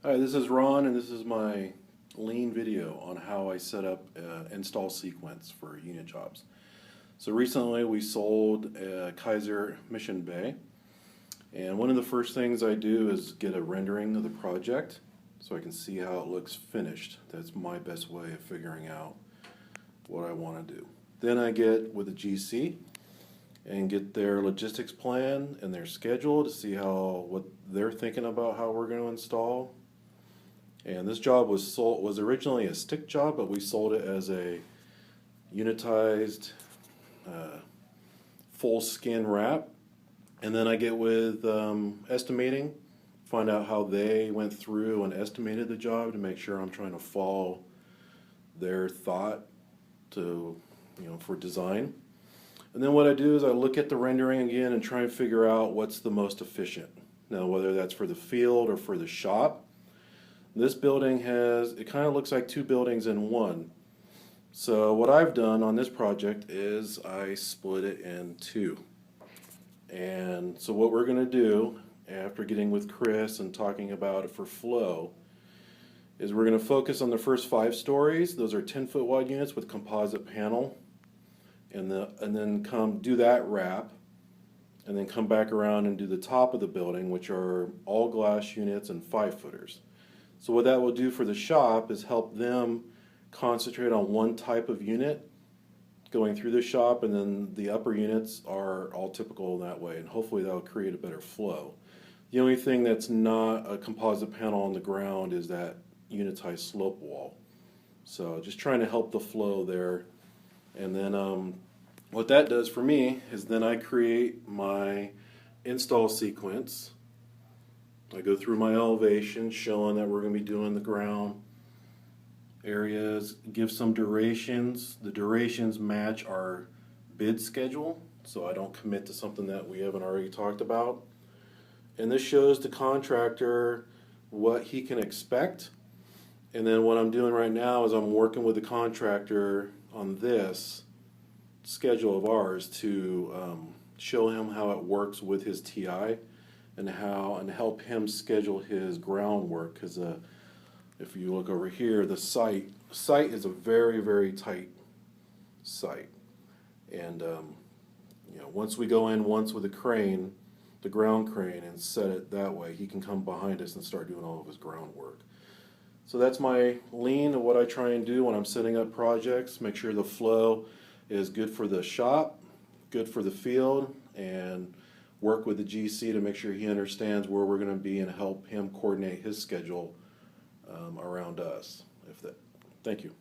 Hi, this is Ron, and this is my lean video on how I set up an install sequence for unit jobs. So recently we sold Kaiser Mission Bay, and one of the first things I do is get a rendering of the project so I can see how it looks finished. That's my best way of figuring out what I want to do. Then I get with a GC and get their logistics plan and their schedule to see what they're thinking about how we're going to install. And this job was originally a stick job, but we sold it as a unitized full skin wrap. And then I get with estimating, find out how they went through and estimated the job to make sure I'm trying to follow their thought for design. And then what I do is I look at the rendering again and try and figure out what's the most efficient. Now, whether that's for the field or for the shop. This building it kind of looks like two buildings in one. So what I've done on this project is I split it in two. And so what we're going to do, after getting with Chris and talking about it for flow, is we're going to focus on the first 5 stories. Those are 10-foot wide units with composite panel. And then do that wrap, and then come back around and do the top of the building, which are all glass units and 5-footers. So what that will do for the shop is help them concentrate on one type of unit going through the shop, and then the upper units are all typical in that way, and hopefully that will create a better flow. The only thing that's not a composite panel on the ground is that unitized slope wall. So just trying to help the flow there. And then what that does for me is then I create my install sequence. I go through my elevation showing that we're going to be doing the ground areas, give some durations. The durations match our bid schedule, so I don't commit to something that we haven't already talked about. And this shows the contractor what he can expect. And then what I'm doing right now is I'm working with the contractor on this schedule of ours to show him how it works with his TI and help him schedule his groundwork, because if you look over here, the site is a very, very tight site, and once we go in with a crane, the ground crane, and set it that way, he can come behind us and start doing all of his groundwork. So that's my lean of what I try and do when I'm setting up projects. Make sure the flow is good for the shop, good for the field, and work with the GC to make sure he understands where we're going to be and help him coordinate his schedule around us. Thank you.